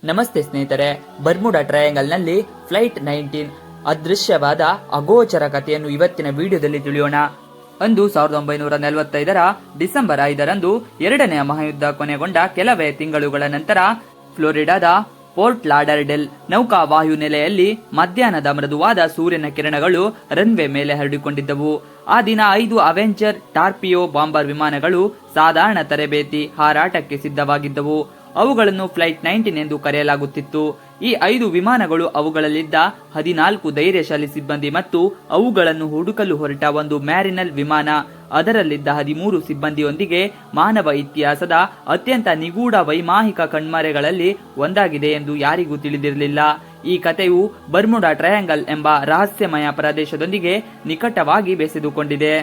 ನಮಸ್ತೆ ಸ್ನೇಹಿತರೆ, Bermuda ಟ್ರಯಾಂಗಲ್ನಲ್ಲಿ flight 19 ಅದೃಶ್ಯವಾದ ಅಗೋಚರ ಕಥೆಯನ್ನು ಇವತ್ತಿನ ವಿಡಿಯೋದಲ್ಲಿ ತಿಳಿಯೋಣ. ಅಂದು 1945ರ ಡಿಸೆಂಬರ್ 5ರಂದು ಎರಡನೆಯ ಮಹಾಯುದ್ಧ ಕೊನೆಗೊಂಡ ಕೆಲವೇ ತಿಂಗಳುಗಳ ನಂತರ ಫ್ಲೋರಿಡಾದ ಪೋರ್ಟ್ ಲಾಡರ್ಡೆಲ್ ನೌಕಾ ವಾಯುನೆಲೆಯಲ್ಲಿ ಮಧ್ಯಾಹ್ನದ ಮೃದುವಾದ ಸೂರ್ಯನ ಕಿರಣಗಳು ರನ್ವೇ ಮೇಲೆ ಹರಡಿಕೊಂಡಿದ್ದವು. ಆ ದಿನ 5 ಅವೆಂಜರ್ ಟಾರ್ಪಿಯೋ ಬಾಂಬರ್ ವಿಮಾನಗಳು ಸಾಧಾರಣ ತರಬೇತಿ ಹಾರಾಟಕ್ಕೆ ಸಿದ್ಧವಾಗಿದ್ದವು. ಅವುಗಳನ್ನು ಫ್ಲೈಟ್ 19 ಎಂದು ಕರೆಯಲಾಗುತ್ತಿತ್ತು. ಈ 5 ವಿಮಾನಗಳು ಅವುಗಳಲ್ಲಿದ್ದ 14 ಧೈರ್ಯಶಾಲಿ ಸಿಬ್ಬಂದಿ ಮತ್ತು ಅವುಗಳನ್ನು ಹುಡುಕಲು ಹೊರಟ ಒಂದು ಮ್ಯಾರಿನಲ್ ವಿಮಾನ, ಅದರಲ್ಲಿದ್ದ 13 ಸಿಬ್ಬಂದಿಯೊಂದಿಗೆ ಮಾನವ ಇತಿಹಾಸದ ಅತ್ಯಂತ ನಿಗೂಢ ವೈಮಾನಿಕ ಕಣ್ಮರೆಗಳಲ್ಲಿ ಒಂದಾಗಿದೆ ಎಂದು ಯಾರಿಗೂ ತಿಳಿದಿರಲಿಲ್ಲ. ಈ ಕಥೆಯು ಬರ್ಮುಡಾ ಟ್ರಯಾಂಗಲ್ ಎಂಬ ರಹಸ್ಯಮಯ ಪ್ರದೇಶದೊಂದಿಗೆ ನಿಕಟವಾಗಿ ಬೆಸೆದುಕೊಂಡಿದೆ.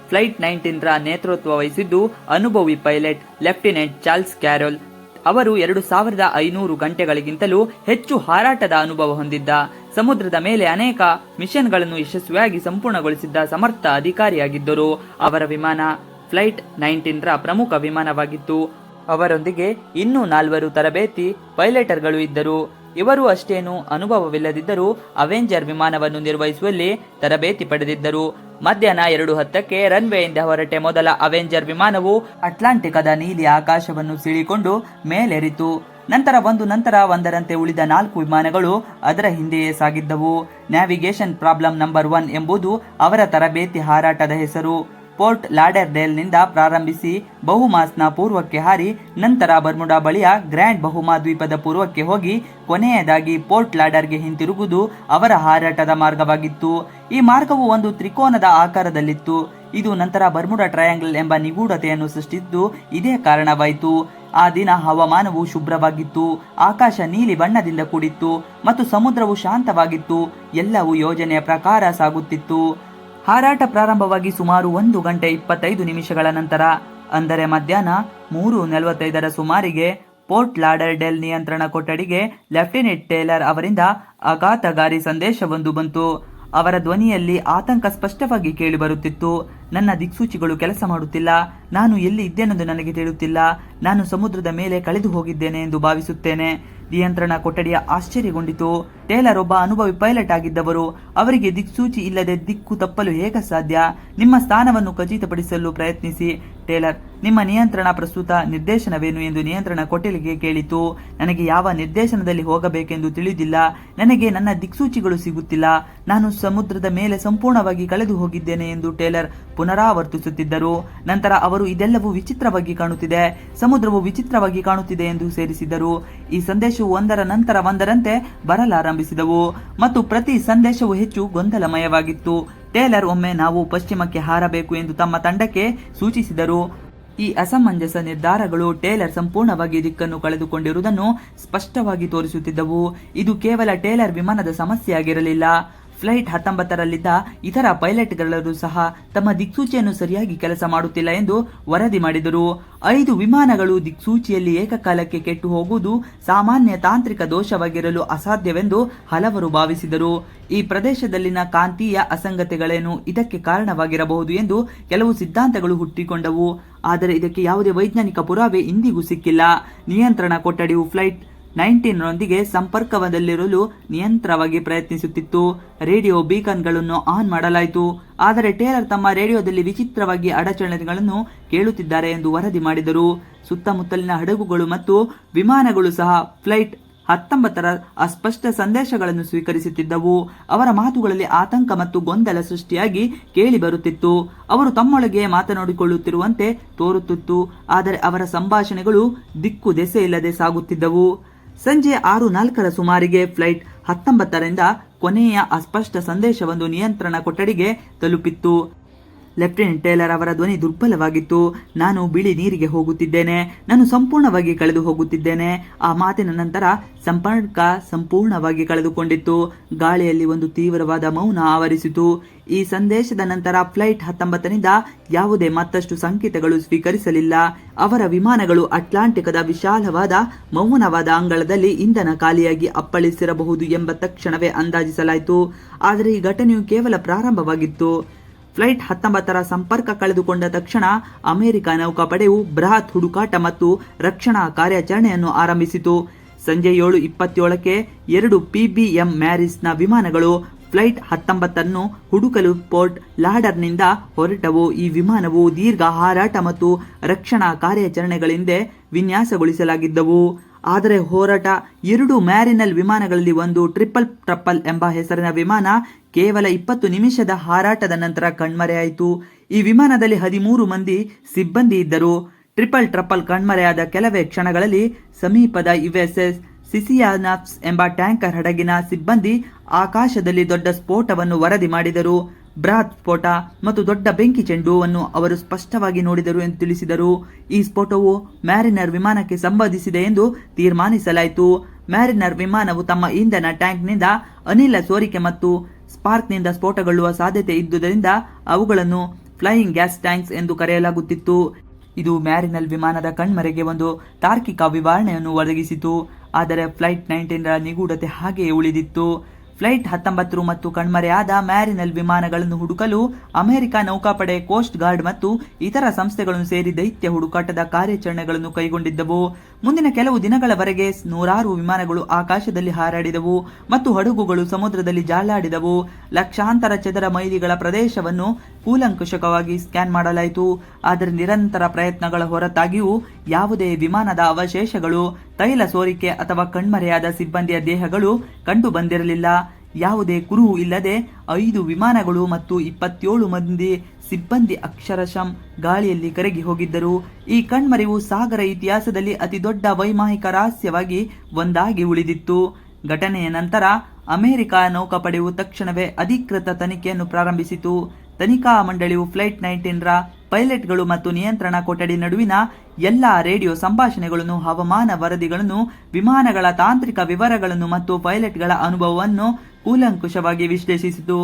ಫ್ಲೈಟ್ 19ರ ನೇತೃತ್ವ ವಹಿಸಿದ್ದು ಅನುಭವಿ ಪೈಲಟ್ ಲೆಫ್ಟಿನೆಂಟ್ ಚಾರ್ಲ್ಸ್ ಕ್ಯಾರೊಲ್. ಅವರು 2500 ಗಂಟೆಗಳಿಗಿಂತಲೂ ಹೆಚ್ಚು ಹಾರಾಟದ ಅನುಭವ ಹೊಂದಿದ್ದ, ಸಮುದ್ರದ ಮೇಲೆ ಅನೇಕ ಮಿಷನ್ಗಳನ್ನು ಯಶಸ್ವಿಯಾಗಿ ಸಂಪೂರ್ಣಗೊಳಿಸಿದ್ದ ಸಮರ್ಥ ಅಧಿಕಾರಿಯಾಗಿದ್ದರು. ಅವರ ವಿಮಾನ ಫ್ಲೈಟ್ 19ರ ಪ್ರಮುಖ ವಿಮಾನವಾಗಿತ್ತು. ಅವರೊಂದಿಗೆ ಇನ್ನೂ 4 ತರಬೇತಿ ಪೈಲಟರ್ಗಳು ಇದ್ದರು. ಇವರು ಅಷ್ಟೇನು ಅನುಭವವಿಲ್ಲದಿದ್ದರೂ ಅವೆಂಜರ್ ವಿಮಾನವನ್ನು ನಿರ್ವಹಿಸುವಲ್ಲಿ ತರಬೇತಿ ಪಡೆದಿದ್ದರು. ಮಧ್ಯಾಹ್ನ 2:10ಕ್ಕೆ ರನ್ವೇಯಿಂದ ಹೊರಟೆ ಮೊದಲ ಅವೆಂಜರ್ ವಿಮಾನವು ಅಟ್ಲಾಂಟಿಕದ ನೀಲಿ ಆಕಾಶವನ್ನು ಸೀಳಿಕೊಂಡು ಮೇಲೇರಿತು. ನಂತರ ಒಂದರಂತೆ ಉಳಿದ 4 ವಿಮಾನಗಳು ಅದರ ಹಿಂದೆಯೇ ಸಾಗಿದ್ದವು. ನ್ಯಾವಿಗೇಷನ್ ಪ್ರಾಬ್ಲಮ್ ನಂಬರ್ 1 ಎಂಬುದು ಅವರ ತರಬೇತಿ ಹಾರಾಟದ ಹೆಸರು. ಪೋರ್ಟ್ ಲಾಡರ್ಡೇಲ್ನಿಂದ ಪ್ರಾರಂಭಿಸಿ ಬಹುಮಾಸ್ನ ಪೂರ್ವಕ್ಕೆ ಹಾರಿ ನಂತರ ಬರ್ಮುಡಾ ಬಳಿಯ ಗ್ರ್ಯಾಂಡ್ ಬಹುಮಾ ದ್ವೀಪದ ಪೂರ್ವಕ್ಕೆ ಹೋಗಿ ಕೊನೆಯದಾಗಿ ಪೋರ್ಟ್ ಲಾಡರ್ಗೆ ಹಿಂತಿರುಗುವುದು ಅವರ ಹಾರಾಟದ ಮಾರ್ಗವಾಗಿತ್ತು. ಈ ಮಾರ್ಗವು ಒಂದು ತ್ರಿಕೋನದ ಆಕಾರದಲ್ಲಿತ್ತು. ಇದು ನಂತರ ಬರ್ಮುಡಾ ಟ್ರಯಾಂಗಲ್ ಎಂಬ ನಿಗೂಢತೆಯನ್ನು ಸೃಷ್ಟಿಸಿದ್ದು ಇದೇ ಕಾರಣವಾಯಿತು. ಆ ದಿನ ಹವಾಮಾನವು ಶುಭ್ರವಾಗಿತ್ತು, ಆಕಾಶ ನೀಲಿ ಬಣ್ಣದಿಂದ ಕೂಡಿತ್ತು ಮತ್ತು ಸಮುದ್ರವು ಶಾಂತವಾಗಿತ್ತು. ಎಲ್ಲವೂ ಯೋಜನೆಯ ಪ್ರಕಾರ ಸಾಗುತ್ತಿತ್ತು. ಹಾರಾಟ ಪ್ರಾರಂಭವಾಗಿ ಸುಮಾರು 1 ಗಂಟೆ 25 ನಿಮಿಷಗಳ ನಂತರ, ಅಂದರೆ ಮಧ್ಯಾಹ್ನ 3:45ರ ಸುಮಾರಿಗೆ ಪೋರ್ಟ್ ಲಾಡರ್ಡೆಲ್ ನಿಯಂತ್ರಣ ಕೊಠಡಿಗೆ ಲೆಫ್ಟಿನೆಂಟ್ ಟೇಲರ್ ಅವರಿಂದ ಆಘಾತಕಾರಿ ಸಂದೇಶವೊಂದು ಬಂತು. ಅವರ ಧ್ವನಿಯಲ್ಲಿ ಆತಂಕ ಸ್ಪಷ್ಟವಾಗಿ ಕೇಳಿಬರುತ್ತಿತ್ತು. ನನ್ನ ದಿಕ್ಸೂಚಿಗಳು ಕೆಲಸ ಮಾಡುತ್ತಿಲ್ಲ. ನಾನು ಎಲ್ಲಿ ಇದ್ದೇನೆಂದು ನನಗೆ ತಿಳಿಯುತ್ತಿಲ್ಲ. ನಾನು ಸಮುದ್ರದ ಮೇಲೆ ಕಳೆದು ಹೋಗಿದ್ದೇನೆ ಎಂದು ಭಾವಿಸುತ್ತೇನೆ. ನಿಯಂತ್ರಣ ಕೊಠಡಿಯ ಆಶ್ಚರ್ಯಗೊಂಡಿತು. ಟೇಲರ್ ಒಬ್ಬ ಅನುಭವಿ ಪೈಲಟ್ ಆಗಿದ್ದವರು. ಅವರಿಗೆ ದಿಕ್ಸೂಚಿ ಇಲ್ಲದೆ ದಿಕ್ಕು ತಪ್ಪಲು ಹೇಗೆ ಸಾಧ್ಯ? ನಿಮ್ಮ ಸ್ಥಾನವನ್ನು ಖಚಿತಪಡಿಸಲು ಪ್ರಯತ್ನಿಸಿ ಟೇಲರ್. ನಿಮ್ಮ ನಿಯಂತ್ರಣ ಪ್ರಸ್ತುತ ನಿರ್ದೇಶನವೇನು ಎಂದು ನಿಯಂತ್ರಣ ಕೊಠಡಿಗೆ ಕೇಳಿತು. ನನಗೆ ಯಾವ ನಿರ್ದೇಶನದಲ್ಲಿ ಹೋಗಬೇಕೆಂದು ತಿಳಿದಿಲ್ಲ. ನನಗೆ ನನ್ನ ದಿಕ್ಸೂಚಿಗಳು ಸಿಗುತ್ತಿಲ್ಲ. ನಾನು ಸಮುದ್ರದ ಮೇಲೆ ಸಂಪೂರ್ಣವಾಗಿ ಕಳೆದು ಹೋಗಿದ್ದೇನೆ ಎಂದು ಟೇಲರ್ ಪುನರಾವರ್ತಿಸುತ್ತಿದ್ದರು. ನಂತರ ಅವರು ಇದೆಲ್ಲವೂ ವಿಚಿತ್ರವಾಗಿ ಕಾಣುತ್ತಿದೆ, ಸಮುದ್ರವು ವಿಚಿತ್ರವಾಗಿ ಕಾಣುತ್ತಿದೆ ಎಂದು ಸೇರಿಸಿದರು. ಈ ಸಂದೇಶವು ಒಂದರ ನಂತರ ಒಂದರಂತೆ ಬರಲಾರಂಭಿಸಿದವು ಮತ್ತು ಪ್ರತಿ ಸಂದೇಶವು ಹೆಚ್ಚು ಗೊಂದಲಮಯವಾಗಿತ್ತು. ಟೇಲರ್ ಒಮ್ಮೆ ನಾವು ಪಶ್ಚಿಮಕ್ಕೆ ಹಾರಬೇಕು ಎಂದು ತಮ್ಮ ತಂಡಕ್ಕೆ ಸೂಚಿಸಿದರು. ಈ ಅಸಮಂಜಸ ನಿರ್ಧಾರಗಳು ಟೇಲರ್ ಸಂಪೂರ್ಣವಾಗಿ ದಿಕ್ಕನ್ನು ಕಳೆದುಕೊಂಡಿರುವುದನ್ನು ಸ್ಪಷ್ಟವಾಗಿ ತೋರಿಸುತ್ತಿದ್ದವು. ಇದು ಕೇವಲ ಟೇಲರ್ ವಿಮಾನದ ಸಮಸ್ಯೆಯಾಗಿರಲಿಲ್ಲ. ಫ್ಲೈಟ್ 19ರಲ್ಲಿದ್ದ ಇತರ ಪೈಲಟ್ಗಳೆಲ್ಲರೂ ಸಹ ತಮ್ಮ ದಿಕ್ಸೂಚಿಯನ್ನು ಸರಿಯಾಗಿ ಕೆಲಸ ಮಾಡುತ್ತಿಲ್ಲ ಎಂದು ವರದಿ ಮಾಡಿದರು. 5 ವಿಮಾನಗಳು ದಿಕ್ಸೂಚಿಯಲ್ಲಿ ಏಕಕಾಲಕ್ಕೆ ಕೆಟ್ಟು ಹೋಗುವುದು ಸಾಮಾನ್ಯ ತಾಂತ್ರಿಕ ದೋಷವಾಗಿರಲು ಅಸಾಧ್ಯವೆಂದು ಹಲವರು ಭಾವಿಸಿದರು. ಈ ಪ್ರದೇಶದಲ್ಲಿನ ಕಾಂತೀಯ ಅಸಂಗತಗಳೇನು ಇದಕ್ಕೆ ಕಾರಣವಾಗಿರಬಹುದು ಎಂದು ಕೆಲವು ಸಿದ್ಧಾಂತಗಳು ಹುಟ್ಟಿಕೊಂಡವು, ಆದರೆ ಇದಕ್ಕೆ ಯಾವುದೇ ವೈಜ್ಞಾನಿಕ ಪುರಾವೆ ಇಂದಿಗೂ ಸಿಕ್ಕಿಲ್ಲ. ನಿಯಂತ್ರಣ ಕೊಠಡಿಯು ಫ್ಲೈಟ್ 19ರೊಂದಿಗೆ ಸಂಪರ್ಕದಲ್ಲಿರಲು ನಿರಂತರವಾಗಿ ಪ್ರಯತ್ನಿಸುತ್ತಿತ್ತು. ರೇಡಿಯೋ ಬೀಕನ್ಗಳನ್ನು ಆನ್ ಮಾಡಲಾಯಿತು, ಆದರೆ ಟೇಲರ್ ತಮ್ಮ ರೇಡಿಯೋದಲ್ಲಿ ವಿಚಿತ್ರವಾಗಿ ಅಡಚಣೆಗಳನ್ನು ಕೇಳುತ್ತಿದ್ದಾರೆ ಎಂದು ವರದಿ ಮಾಡಿದರು. ಸುತ್ತಮುತ್ತಲಿನ ಹಡಗುಗಳು ಮತ್ತು ವಿಮಾನಗಳು ಸಹ ಫ್ಲೈಟ್ 19ರ ಅಸ್ಪಷ್ಟ ಸಂದೇಶಗಳನ್ನು ಸ್ವೀಕರಿಸುತ್ತಿದ್ದವು. ಅವರ ಮಾತುಗಳಲ್ಲಿ ಆತಂಕ ಮತ್ತು ಗೊಂದಲ ಸೃಷ್ಟಿಯಾಗಿ ಕೇಳಿಬರುತ್ತಿತ್ತು. ಅವರು ತಮ್ಮೊಳಗೆ ಮಾತನಾಡಿಕೊಳ್ಳುತ್ತಿರುವಂತೆ ತೋರುತ್ತಿತ್ತು, ಆದರೆ ಅವರ ಸಂಭಾಷಣೆಗಳು ದಿಕ್ಕು ದೆಸೆ ಇಲ್ಲದೆ ಸಾಗುತ್ತಿದ್ದವು. ಸಂಜೆ 6:04ರ ಸುಮಾರಿಗೆ ಫ್ಲೈಟ್ 19ರಿಂದ ಕೊನೆಯ ಅಸ್ಪಷ್ಟ ಸಂದೇಶವೊಂದು ನಿಯಂತ್ರಣ ಕೊಠಡಿಗೆ ತಲುಪಿತ್ತು. ಲೆಫ್ಟಿನೆಂಟ್ ಟೇಲರ್ ಅವರ ಧ್ವನಿ ದುರ್ಬಲವಾಗಿತ್ತು. ನಾನು ಬಿಳಿ ನೀರಿಗೆ ಹೋಗುತ್ತಿದ್ದೇನೆ. ನಾನು ಸಂಪೂರ್ಣವಾಗಿ ಕಳೆದು ಹೋಗುತ್ತಿದ್ದೇನೆ. ಆ ಮಾತಿನ ನಂತರ ಸಂಪರ್ಕ ಸಂಪೂರ್ಣವಾಗಿ ಕಳೆದುಕೊಂಡಿತ್ತು. ಗಾಳಿಯಲ್ಲಿ ಒಂದು ತೀವ್ರವಾದ ಮೌನ ಆವರಿಸಿತು. ಈ ಸಂದೇಶದ ನಂತರ ಫ್ಲೈಟ್ 19ರಿಂದ ಯಾವುದೇ ಮತ್ತಷ್ಟು ಸಂಕೇತಗಳು ಸ್ವೀಕರಿಸಲಿಲ್ಲ. ಅವರ ವಿಮಾನಗಳು ಅಟ್ಲಾಂಟಿಕದ ವಿಶಾಲವಾದ ಮೌನವಾದ ಅಂಗಳದಲ್ಲಿ ಇಂಧನ ಖಾಲಿಯಾಗಿ ಅಪ್ಪಳಿಸಿರಬಹುದು ಎಂಬ ತಕ್ಷಣವೇ ಅಂದಾಜಿಸಲಾಯಿತು. ಆದರೆ ಈ ಘಟನೆಯು ಕೇವಲ ಪ್ರಾರಂಭವಾಗಿತ್ತು. ಫ್ಲೈಟ್ 19ರ ಸಂಪರ್ಕ ಕಳೆದುಕೊಂಡ ತಕ್ಷಣ ಅಮೆರಿಕ ನೌಕಾಪಡೆಯು ಬೃಹತ್ ಹುಡುಕಾಟ ಮತ್ತು ರಕ್ಷಣಾ ಕಾರ್ಯಾಚರಣೆಯನ್ನು ಆರಂಭಿಸಿತು. ಸಂಜೆ 7:27ಕ್ಕೆ 2 PBM ಮ್ಯಾರಿಸ್ನ ವಿಮಾನಗಳು ಫ್ಲೈಟ್ 19 ಹುಡುಕಲು ಪೋರ್ಟ್ ಲಾಡರ್ನಿಂದ ಹೊರಟವು. ಈ ವಿಮಾನವು ದೀರ್ಘ ಹಾರಾಟ ಮತ್ತು ರಕ್ಷಣಾ ಕಾರ್ಯಾಚರಣೆಗಳಿಂದ ವಿನ್ಯಾಸಗೊಳಿಸಲಾಗಿದ್ದವು. ಆದರೆ ಹೋರಾಟ 2 ಮ್ಯಾರಿನಲ್ ವಿಮಾನಗಳಲ್ಲಿ ಒಂದು ಟ್ರಿಪಲ್ ಎಂಬ ಹೆಸರಿನ ವಿಮಾನ ಕೇವಲ 20 ನಿಮಿಷದ ಹಾರಾಟದ ನಂತರ ಕಣ್ಮರೆಯಾಯಿತು. ಈ ವಿಮಾನದಲ್ಲಿ 13 ಮಂದಿ ಸಿಬ್ಬಂದಿ ಇದ್ದರು. ಟ್ರಿಪಲ್ ಕಣ್ಮರೆಯಾದ ಕೆಲವೇ ಕ್ಷಣಗಳಲ್ಲಿ ಸಮೀಪದ USS ಸಿಸಿಯಾನಪ್ಸ್ ಎಂಬ ಟ್ಯಾಂಕರ್ ಹಡಗಿನ ಸಿಬ್ಬಂದಿ ಆಕಾಶದಲ್ಲಿ ದೊಡ್ಡ ಸ್ಫೋಟವನ್ನು ವರದಿ ಮಾಡಿದರು. ಬೃಹತ್ ಸ್ಫೋಟ ಮತ್ತು ದೊಡ್ಡ ಬೆಂಕಿ ಚೆಂಡುವನ್ನು ಅವರು ಸ್ಪಷ್ಟವಾಗಿ ನೋಡಿದರು ಎಂದು ತಿಳಿಸಿದರು. ಈ ಸ್ಫೋಟವು ಮ್ಯಾರಿನರ್ ವಿಮಾನಕ್ಕೆ ಸಂಬಂಧಿಸಿದೆ ಎಂದು ತೀರ್ಮಾನಿಸಲಾಯಿತು. ಮ್ಯಾರಿನರ್ ವಿಮಾನವು ತಮ್ಮ ಇಂಧನ ಟ್ಯಾಂಕ್ನಿಂದ ಅನಿಲ ಸೋರಿಕೆ ಮತ್ತು ಸ್ಪಾರ್ಕ್ನಿಂದ ಸ್ಫೋಟಗೊಳ್ಳುವ ಸಾಧ್ಯತೆ ಇದ್ದುದರಿಂದ ಅವುಗಳನ್ನು ಫ್ಲೈಯಿಂಗ್ ಗ್ಯಾಸ್ ಟ್ಯಾಂಕ್ಸ್ ಎಂದು ಕರೆಯಲಾಗುತ್ತಿತ್ತು. ಇದು ಮ್ಯಾರಿನಲ್ ವಿಮಾನದ ಕಣ್ಮರೆಗೆ ಒಂದು ತಾರ್ಕಿಕ ವಿವರಣೆಯನ್ನು ಒದಗಿಸಿತು. ಆದರೆ ಫ್ಲೈಟ್ 19ರ ನಿಗೂಢತೆ ಹಾಗೆಯೇ ಉಳಿದಿತ್ತು. ಫ್ಲೈಟ್ 19 ಮತ್ತು ಕಣ್ಮರೆಯಾದ ಮ್ಯಾರಿನಲ್ ವಿಮಾನಗಳನ್ನು ಹುಡುಕಲು ಅಮೆರಿಕ ನೌಕಾಪಡೆ, ಕೋಸ್ಟ್ ಗಾರ್ಡ್ ಮತ್ತು ಇತರ ಸಂಸ್ಥೆಗಳನ್ನು ಸೇರಿ ದೈತ್ಯ ಹುಡುಕಾಟದ ಕಾರ್ಯಾಚರಣೆಗಳನ್ನು ಕೈಗೊಂಡಿದ್ದವು. ಮುಂದಿನ ಕೆಲವು ದಿನಗಳವರೆಗೆ ನೂರಾರು ವಿಮಾನಗಳು ಆಕಾಶದಲ್ಲಿ ಹಾರಾಡಿದವು ಮತ್ತು ಹಡಗುಗಳು ಸಮುದ್ರದಲ್ಲಿ ಜಾಲಾಡಿದವು. ಲಕ್ಷಾಂತರ ಚದರ ಮೈಲಿಗಳ ಪ್ರದೇಶವನ್ನು ಕೂಲಂಕುಷವಾಗಿ ಸ್ಕ್ಯಾನ್ ಮಾಡಲಾಯಿತು. ಆದರೆ ನಿರಂತರ ಪ್ರಯತ್ನಗಳ ಹೊರತಾಗಿಯೂ ಯಾವುದೇ ವಿಮಾನದ ಅವಶೇಷಗಳು, ತೈಲ ಸೋರಿಕೆ ಅಥವಾ ಕಣ್ಮರೆಯಾದ ಸಿಬ್ಬಂದಿಯ ದೇಹಗಳು ಕಂಡು ಬಂದಿರಲಿಲ್ಲ. ಯಾವುದೇ ಕುರುಹು ಇಲ್ಲದೆ 5 ವಿಮಾನಗಳು ಮತ್ತು 27 ಮಂದಿ ಸಿಬ್ಬಂದಿ ಅಕ್ಷರಶಃ ಗಾಳಿಯಲ್ಲಿ ಕರಗಿ ಹೋಗಿದ್ದರು. ಈ ಕಣ್ಮರೆವು ಸಾಗರ ಇತಿಹಾಸದಲ್ಲಿ ಅತಿದೊಡ್ಡ ವೈಮಾನಿಕ ರಹಸ್ಯವಾಗಿ ಒಂದಾಗಿ ಉಳಿದಿತ್ತು. ಘಟನೆಯ ನಂತರ ಅಮೆರಿಕ ನೌಕಾಪಡೆಯು ತಕ್ಷಣವೇ ಅಧಿಕೃತ ತನಿಖೆಯನ್ನು ಪ್ರಾರಂಭಿಸಿತು. ತನಿಖಾ ಮಂಡಳಿಯು ಫ್ಲೈಟ್ 19ರ ಪೈಲಟ್ಗಳು ಮತ್ತು ನಿಯಂತ್ರಣ ಕೊಠಡಿ ನಡುವಿನ ಎಲ್ಲಾ ರೇಡಿಯೋ ಸಂಭಾಷಣೆಗಳನ್ನು, ಹವಾಮಾನ ವರದಿಗಳನ್ನು, ವಿಮಾನಗಳ ತಾಂತ್ರಿಕ ವಿವರಗಳನ್ನು ಮತ್ತು ಪೈಲಟ್ಗಳ ಅನುಭವವನ್ನು ಕೂಲಂಕುಷವಾಗಿ ವಿಶ್ಲೇಷಿಸಿತು.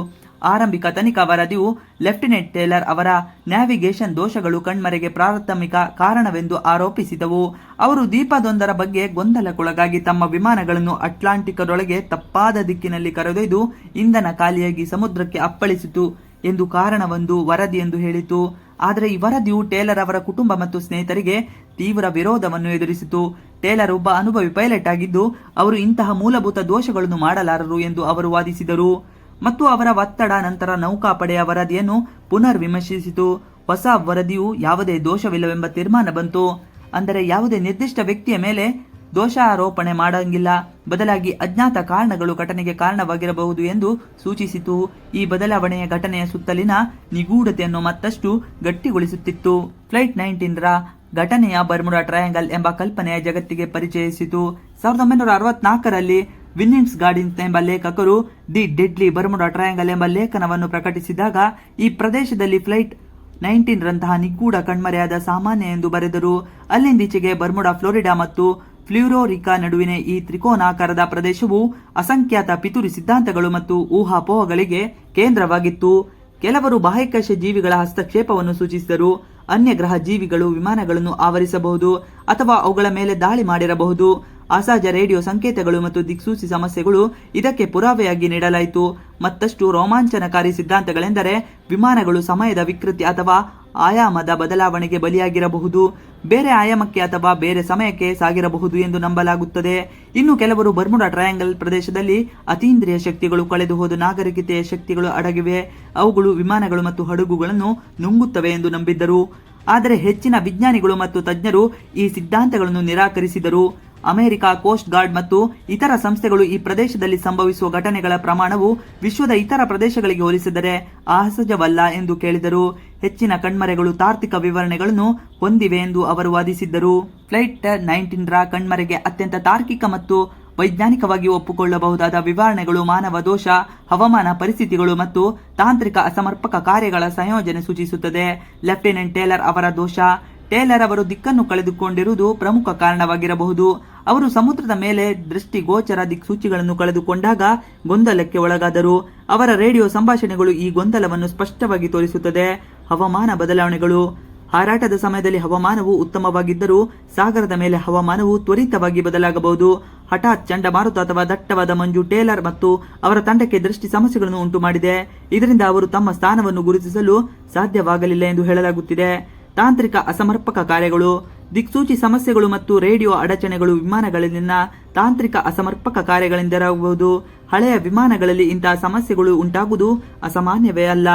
ಆರಂಭಿಕ ತನಿಖಾ ವರದಿಯು ಲೆಫ್ಟಿನೆಂಟ್ ಟೇಲರ್ ಅವರ ನ್ಯಾವಿಗೇಷನ್ ದೋಷಗಳು ಕಣ್ಮರೆಗೆ ಪ್ರಾಥಮಿಕ ಕಾರಣವೆಂದು ಆರೋಪಿಸಿದವು. ಅವರು ದ್ವೀಪವೊಂದರ ಬಗ್ಗೆ ಗೊಂದಲಕ್ಕೊಳಗಾಗಿ ತಮ್ಮ ವಿಮಾನಗಳನ್ನು ಅಟ್ಲಾಂಟಿಕ್ನೊಳಗೆ ತಪ್ಪಾದ ದಿಕ್ಕಿನಲ್ಲಿ ಕರೆದೊಯ್ದು ಇಂಧನ ಖಾಲಿಯಾಗಿ ಸಮುದ್ರಕ್ಕೆ ಅಪ್ಪಳಿಸಿತು ಎಂದು ಕಾರಣವೊಂದು ವರದಿ ಎಂದು ಹೇಳಿತು. ಆದರೆ ಈ ವರದಿಯು ಟೇಲರ್ ಅವರ ಕುಟುಂಬ ಮತ್ತು ಸ್ನೇಹಿತರಿಗೆ ತೀವ್ರ ವಿರೋಧವನ್ನು ಎದುರಿಸಿತು. ಟೇಲರ್ ಒಬ್ಬ ಅನುಭವಿ ಪೈಲಟ್ ಆಗಿದ್ದು ಅವರು ಇಂತಹ ಮೂಲಭೂತ ದೋಷಗಳನ್ನು ಮಾಡಲಾರರು ಎಂದು ಅವರು ವಾದಿಸಿದರು ಮತ್ತು ಅವರ ಒತ್ತಡ ನಂತರ ನೌಕಾಪಡೆಯ ವರದಿಯನ್ನು ಪುನರ್ ವಿಮರ್ಶಿಸಿತು. ಹೊಸ ವರದಿಯು ಯಾವುದೇ ದೋಷವಿಲ್ಲವೆಂಬ ತೀರ್ಮಾನ ಬಂತು. ಅಂದರೆ ಯಾವುದೇ ನಿರ್ದಿಷ್ಟ ವ್ಯಕ್ತಿಯ ಮೇಲೆ ದೋಷಾರೋಪಣೆ ಮಾಡಂಗಿಲ್ಲ, ಬದಲಾಗಿ ಅಜ್ಞಾತ ಕಾರಣಗಳು ಘಟನೆಗೆ ಕಾರಣವಾಗಿರಬಹುದು ಎಂದು ಸೂಚಿಸಿತು. ಈ ಬದಲಾವಣೆಯ ಘಟನೆಯ ಸುತ್ತಲಿನ ನಿಗೂಢತೆಯನ್ನು ಮತ್ತಷ್ಟು ಗಟ್ಟಿಗೊಳಿಸುತ್ತಿತ್ತು. ಫ್ಲೈಟ್ 19ರ ಘಟನೆಯ ಬರ್ಮುಡಾ ಟ್ರಯಾಂಗಲ್ ಎಂಬ ಕಲ್ಪನೆಯ ಜಗತ್ತಿಗೆ ಪರಿಚಯಿಸಿತು. 1964ರಲ್ಲಿ ವಿನ್ನಿನ್ಸ್ ಗಾರ್ಡಿನ್ಸ್ ಎಂಬ ಲೇಖಕರು ದಿ ಡೆಡ್ಲಿ ಬರ್ಮುಡಾ ಟ್ರಯಾಂಗಲ್ ಎಂಬ ಲೇಖನವನ್ನು ಪ್ರಕಟಿಸಿದಾಗ ಈ ಪ್ರದೇಶದಲ್ಲಿ ಫ್ಲೈಟ್ 19ರಂತಹ ನಿಗೂಢ ಕಣ್ಮರೆಯಾದ ಸಾಮಾನ್ಯ ಎಂದು ಬರೆದರು. ಅಲ್ಲಿಂದೀಚೆಗೆ ಬರ್ಮುಡಾ, ಫ್ಲೋರಿಡಾ ಮತ್ತು ಫ್ಲೂರೋರಿಕಾ ನಡುವಿನ ಈ ತ್ರಿಕೋನಾಕಾರದ ಪ್ರದೇಶವು ಅಸಂಖ್ಯಾತ ಪಿತೂರಿ ಸಿದ್ಧಾಂತಗಳು ಮತ್ತು ಊಹಾಪೋಹಗಳಿಗೆ ಕೇಂದ್ರವಾಗಿತ್ತು. ಕೆಲವರು ಬಾಹ್ಯಾಕಾಶ ಜೀವಿಗಳ ಹಸ್ತಕ್ಷೇಪವನ್ನು ಸೂಚಿಸಿದರು. ಅನ್ಯ ಗ್ರಹ ಜೀವಿಗಳು ವಿಮಾನಗಳನ್ನು ಆವರಿಸಬಹುದು ಅಥವಾ ಅವುಗಳ ಮೇಲೆ ದಾಳಿ ಮಾಡಿರಬಹುದು. ಅಸಹಜ ರೇಡಿಯೋ ಸಂಕೇತಗಳು ಮತ್ತು ದಿಕ್ಸೂಚಿ ಸಮಸ್ಯೆಗಳು ಇದಕ್ಕೆ ಪುರಾವೆಯಾಗಿ ನೀಡಲಾಯಿತು. ಮತ್ತಷ್ಟು ರೋಮಾಂಚನಕಾರಿ ಸಿದ್ಧಾಂತಗಳೆಂದರೆ ವಿಮಾನಗಳು ಸಮಯದ ವಿಕೃತಿ ಅಥವಾ ಆಯಾಮದ ಬದಲಾವಣೆಗೆ ಬಲಿಯಾಗಿರಬಹುದು, ಬೇರೆ ಆಯಾಮಕ್ಕೆ ಅಥವಾ ಬೇರೆ ಸಮಯಕ್ಕೆ ಸಾಗಿರಬಹುದು ಎಂದು ನಂಬಲಾಗುತ್ತದೆ. ಇನ್ನು ಕೆಲವರು ಬರ್ಮುಡಾ ಟ್ರಯಾಂಗಲ್ ಪ್ರದೇಶದಲ್ಲಿ ಅತೀಂದ್ರಿಯ ಶಕ್ತಿಗಳು, ಕಳೆದು ಹೋದ ನಾಗರಿಕತೆಯ ಶಕ್ತಿಗಳು ಅಡಗಿವೆ, ಅವುಗಳು ವಿಮಾನಗಳು ಮತ್ತು ಹಡಗುಗಳನ್ನು ನುಂಗುತ್ತವೆ ಎಂದು ನಂಬಿದ್ದರು. ಆದರೆ ಹೆಚ್ಚಿನ ವಿಜ್ಞಾನಿಗಳು ಮತ್ತು ತಜ್ಞರು ಈ ಸಿದ್ಧಾಂತಗಳನ್ನು ನಿರಾಕರಿಸಿದರು. ಅಮೆರಿಕ ಕೋಸ್ಟ್ ಗಾರ್ಡ್ ಮತ್ತು ಇತರ ಸಂಸ್ಥೆಗಳು ಈ ಪ್ರದೇಶದಲ್ಲಿ ಸಂಭವಿಸುವ ಘಟನೆಗಳ ಪ್ರಮಾಣವು ವಿಶ್ವದ ಇತರ ಪ್ರದೇಶಗಳಿಗೆ ಹೋಲಿಸಿದರೆ ಅಸಹಜವಲ್ಲ ಎಂದು ಕೇಳಿದರು. ಹೆಚ್ಚಿನ ಕಣ್ಮರೆಗಳು ತಾರ್ಕಿಕ ವಿವರಣೆಗಳನ್ನು ಹೊಂದಿವೆ ಎಂದು ಅವರು ವಾದಿಸಿದ್ದರು. ಫ್ಲೈಟ್ 19ರ ಕಣ್ಮರೆಗೆ ಅತ್ಯಂತ ತಾರ್ಕಿಕ ಮತ್ತು ವೈಜ್ಞಾನಿಕವಾಗಿ ಒಪ್ಪಿಕೊಳ್ಳಬಹುದಾದ ವಿವರಣೆಗಳು ಮಾನವ ದೋಷ, ಹವಾಮಾನ ಪರಿಸ್ಥಿತಿಗಳು ಮತ್ತು ತಾಂತ್ರಿಕ ಅಸಮರ್ಪಕ ಕಾರ್ಯಗಳ ಸಂಯೋಜನೆ ಸೂಚಿಸುತ್ತದೆ. ಲೆಫ್ಟಿನೆಂಟ್ ಟೇಲರ್ ಅವರ ದೋಷ. ಟೇಲರ್ ಅವರು ದಿಕ್ಕನ್ನು ಕಳೆದುಕೊಂಡಿರುವುದು ಪ್ರಮುಖ ಕಾರಣವಾಗಿರಬಹುದು. ಅವರು ಸಮುದ್ರದ ಮೇಲೆ ದೃಷ್ಟಿಗೋಚರ ದಿಕ್ಸೂಚಿಗಳನ್ನು ಕಳೆದುಕೊಂಡಾಗ ಗೊಂದಲಕ್ಕೆ ಒಳಗಾದರು. ಅವರ ರೇಡಿಯೋ ಸಂಭಾಷಣೆಗಳು ಈ ಗೊಂದಲವನ್ನು ಸ್ಪಷ್ಟವಾಗಿ ತೋರಿಸುತ್ತದೆ. ಹವಾಮಾನ ಬದಲಾವಣೆಗಳು. ಹಾರಾಟದ ಸಮಯದಲ್ಲಿ ಹವಾಮಾನವು ಉತ್ತಮವಾಗಿದ್ದರೂ ಸಾಗರದ ಮೇಲೆ ಹವಾಮಾನವು ತ್ವರಿತವಾಗಿ ಬದಲಾಗಬಹುದು. ಹಠಾತ್ ಚಂಡಮಾರುತ ಅಥವಾ ದಟ್ಟವಾದ ಮಂಜು ಟೇಲರ್ ಮತ್ತು ಅವರ ತಂಡಕ್ಕೆ ದೃಷ್ಟಿ ಸಮಸ್ಯೆಗಳನ್ನು ಉಂಟುಮಾಡಿದೆ. ಇದರಿಂದ ಅವರು ತಮ್ಮ ಸ್ಥಾನವನ್ನು ಗುರುತಿಸಲು ಸಾಧ್ಯವಾಗಲಿಲ್ಲ ಎಂದು ಹೇಳಲಾಗುತ್ತಿದೆ. ತಾಂತ್ರಿಕ ಅಸಮರ್ಪಕ ಕಾರ್ಯಗಳು. ದಿಕ್ಸೂಚಿ ಸಮಸ್ಯೆಗಳು ಮತ್ತು ರೇಡಿಯೋ ಅಡಚಣೆಗಳು ವಿಮಾನಗಳಲ್ಲಿನ ತಾಂತ್ರಿಕ ಅಸಮರ್ಪಕ ಕಾರ್ಯಗಳಿಂದಾಗಬಹುದು. ಹಳೆಯ ವಿಮಾನಗಳಲ್ಲಿ ಇಂತಹ ಸಮಸ್ಯೆಗಳು ಉಂಟಾಗುವುದು ಅಸಾಮಾನ್ಯವೇ ಅಲ್ಲ.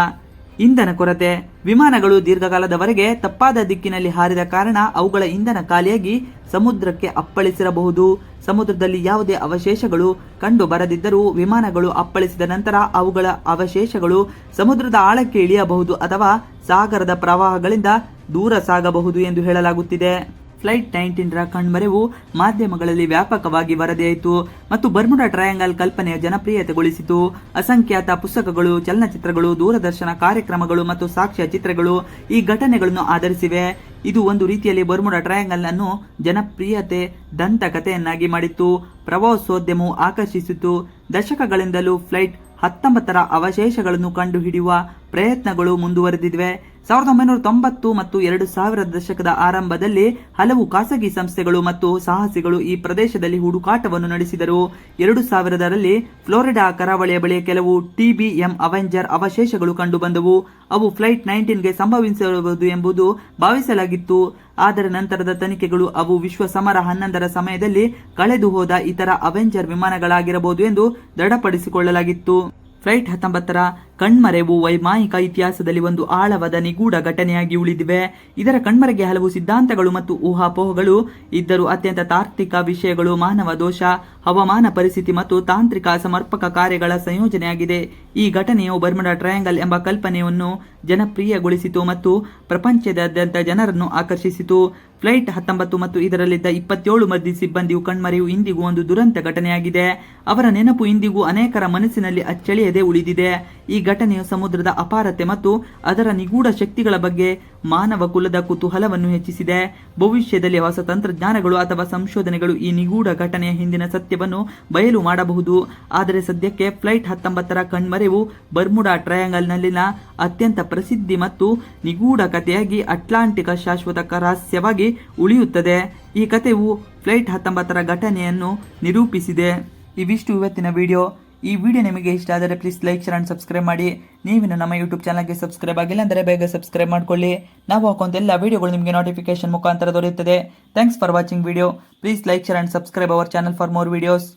ಇಂಧನ ಕೊರತೆ. ವಿಮಾನಗಳು ದೀರ್ಘಕಾಲದವರೆಗೆ ತಪ್ಪಾದ ದಿಕ್ಕಿನಲ್ಲಿ ಹಾರಿದ ಕಾರಣ ಅವುಗಳ ಇಂಧನ ಖಾಲಿಯಾಗಿ ಸಮುದ್ರಕ್ಕೆ ಅಪ್ಪಳಿಸಿರಬಹುದು. ಸಮುದ್ರದಲ್ಲಿ ಯಾವುದೇ ಅವಶೇಷಗಳು ಕಂಡು ಬರದಿದ್ದರೂ ವಿಮಾನಗಳು ಅಪ್ಪಳಿಸಿದ ನಂತರ ಅವುಗಳ ಅವಶೇಷಗಳು ಸಮುದ್ರದ ಆಳಕ್ಕೆ ಇಳಿಯಬಹುದು ಅಥವಾ ಸಾಗರದ ಪ್ರವಾಹಗಳಿಂದ ದೂರ ಸಾಗಬಹುದು ಎಂದು ಹೇಳಲಾಗುತ್ತಿದೆ. ಫ್ಲೈಟ್ 19ರ ಕಣ್ಮರೆವು ಮಾಧ್ಯಮಗಳಲ್ಲಿ ವ್ಯಾಪಕವಾಗಿ ವರದಿಯಾಯಿತು ಮತ್ತು ಬರ್ಮುಡಾ ಟ್ರಯಾಂಗಲ್ ಕಲ್ಪನೆಯ ಜನಪ್ರಿಯತೆಗೊಳಿಸಿತು. ಅಸಂಖ್ಯಾತ ಪುಸ್ತಕಗಳು, ಚಲನಚಿತ್ರಗಳು, ದೂರದರ್ಶನ ಕಾರ್ಯಕ್ರಮಗಳು ಮತ್ತು ಸಾಕ್ಷ್ಯ ಚಿತ್ರಗಳು ಈ ಘಟನೆಗಳನ್ನು ಆಧರಿಸಿವೆ. ಇದು ಒಂದು ರೀತಿಯಲ್ಲಿ ಬರ್ಮುಡಾ ಟ್ರಯಾಂಗಲ್ ಅನ್ನು ಜನಪ್ರಿಯತೆ ದಂತಕಥೆಯನ್ನಾಗಿ ಮಾಡಿತ್ತು. ಪ್ರವಾಸೋದ್ಯಮವು ಆಕರ್ಷಿಸಿತು. ದಶಕಗಳಿಂದಲೂ ಫ್ಲೈಟ್ 19ರ ಅವಶೇಷಗಳನ್ನು ಕಂಡುಹಿಡಿಯುವ ಪ್ರಯತ್ನಗಳು ಮುಂದುವರೆದಿವೆ. 1990 ಮತ್ತು 2000ರ ದಶಕದ ಆರಂಭದಲ್ಲಿ ಹಲವು ಖಾಸಗಿ ಸಂಸ್ಥೆಗಳು ಮತ್ತು ಸಾಹಸಿಗಳು ಈ ಪ್ರದೇಶದಲ್ಲಿ ಹುಡುಕಾಟವನ್ನು ನಡೆಸಿದರು. 2000ರಲ್ಲಿ ಫ್ಲೋರಿಡಾ ಕರಾವಳಿಯ ಬಳಿ ಕೆಲವು TBM ಅವೆಂಜರ್ ಅವಶೇಷಗಳು ಕಂಡುಬಂದವು. ಅವು ಫ್ಲೈಟ್ 19ಗೆ ಸಂಭವಿಸಿರಬಹುದು ಎಂಬುದು ಭಾವಿಸಲಾಗಿತ್ತು. ಆದರೆ ನಂತರದ ತನಿಖೆಗಳು ಅವು ವಿಶ್ವ ಸಮರ 11ರ ಸಮಯದಲ್ಲಿ ಕಳೆದು ಹೋದ ಇತರ ಅವೆಂಜರ್ ವಿಮಾನಗಳಾಗಿರಬಹುದು ಎಂದು ದೃಢಪಡಿಸಿಕೊಳ್ಳಲಾಗಿತ್ತು. ಫ್ಲೈಟ್ 19ರ ಕಣ್ಮರೆವು ವೈಮಾನಿಕ ಇತಿಹಾಸದಲ್ಲಿ ಒಂದು ಆಳವಾದ ನಿಗೂಢ ಘಟನೆಯಾಗಿ ಉಳಿದಿವೆ. ಇದರ ಕಣ್ಮರೆಗೆ ಹಲವು ಸಿದ್ಧಾಂತಗಳು ಮತ್ತು ಊಹಾಪೋಹಗಳು ಇದ್ದರೂ ಅತ್ಯಂತ ತಾರ್ಕಿಕ ವಿಷಯಗಳು ಮಾನವ ದೋಷ, ಹವಾಮಾನ ಪರಿಸ್ಥಿತಿ ಮತ್ತು ತಾಂತ್ರಿಕ ಅಸಮರ್ಪಕ ಕಾರ್ಯಗಳ ಸಂಯೋಜನೆಯಾಗಿದೆ. ಈ ಘಟನೆಯು ಬರ್ಮುಡಾ ಟ್ರಯಾಂಗಲ್ ಎಂಬ ಕಲ್ಪನೆಯನ್ನು ಜನಪ್ರಿಯಗೊಳಿಸಿತು ಮತ್ತು ಪ್ರಪಂಚದಾದ್ಯಂತ ಜನರನ್ನು ಆಕರ್ಷಿಸಿತು. ಫ್ಲೈಟ್ 19 ಮತ್ತು ಇದರಲ್ಲಿದ್ದ 27 ಮಂದಿ ಸಿಬ್ಬಂದಿಯು ಕಣ್ಮರೆಯು ಇಂದಿಗೂ ಒಂದು ದುರಂತ ಘಟನೆಯಾಗಿದೆ. ಅವರ ನೆನಪು ಇಂದಿಗೂ ಅನೇಕರ ಮನಸ್ಸಿನಲ್ಲಿ ಅಚ್ಚಳಿಯದೆ ಉಳಿದಿದೆ. ಈ ಘಟನೆಯು ಸಮುದ್ರದ ಅಪಾರತೆ ಮತ್ತು ಅದರ ನಿಗೂಢ ಶಕ್ತಿಗಳ ಬಗ್ಗೆ ಮಾನವ ಕುಲದ ಕುತೂಹಲವನ್ನು ಹೆಚ್ಚಿಸಿದೆ. ಭವಿಷ್ಯದಲ್ಲಿ ಹೊಸ ತಂತ್ರಜ್ಞಾನಗಳು ಅಥವಾ ಸಂಶೋಧನೆಗಳು ಈ ನಿಗೂಢ ಘಟನೆಯ ಹಿಂದಿನ ಸತ್ಯವನ್ನು ಬಯಲು ಮಾಡಬಹುದು. ಆದರೆ ಸದ್ಯಕ್ಕೆ ಫ್ಲೈಟ್ 19ರ ಕಣ್ಮರೆವು ಬರ್ಮುಡಾ ಟ್ರಯಾಂಗಲ್ನಲ್ಲಿನ ಅತ್ಯಂತ ಪ್ರಸಿದ್ಧಿ ಮತ್ತು ನಿಗೂಢ ಕಥೆಯಾಗಿ ಅಟ್ಲಾಂಟಿಕ್ ಶಾಶ್ವತ ರಹಸ್ಯವಾಗಿ ಉಳಿಯುತ್ತದೆ. ಈ ಕಥೆಯು ಫ್ಲೈಟ್ 19ರ ಘಟನೆಯನ್ನು ನಿರೂಪಿಸಿದೆ. ಇವಿಷ್ಟು ಇವತ್ತಿನ ವಿಡಿಯೋ. ಈ ವಿಡಿಯೋ ನಿಮಗೆ ಇಷ್ಟ ಆದರೆ please like, share and subscribe ಮಾಡಿ. ನೀವಿನ್ನು ನಮ್ಮ ಯೂಟ್ಯೂಬ್ ಚಾನಲ್ಗೆ ಸಬ್ಸ್ಕ್ರೈಬ್ ಆಗಿಲ್ಲ ಅಂದರೆ ಬೇಗ ಸಬ್ಸ್ಕ್ರೈಬ್ ಮಾಡ್ಕೊಳ್ಳಿ. ನಾವು ಹಾಕುವಂಥ ಎಲ್ಲ ವಿಡಿಯೋಗಳು ನಿಮಗೆ ನೋಟಿಫಿಕೇಶನ್ ಮುಖಾಂತರ ದೊರೆಯುತ್ತದೆ. Thanks for watching video. Please like, share and subscribe our channel for more videos.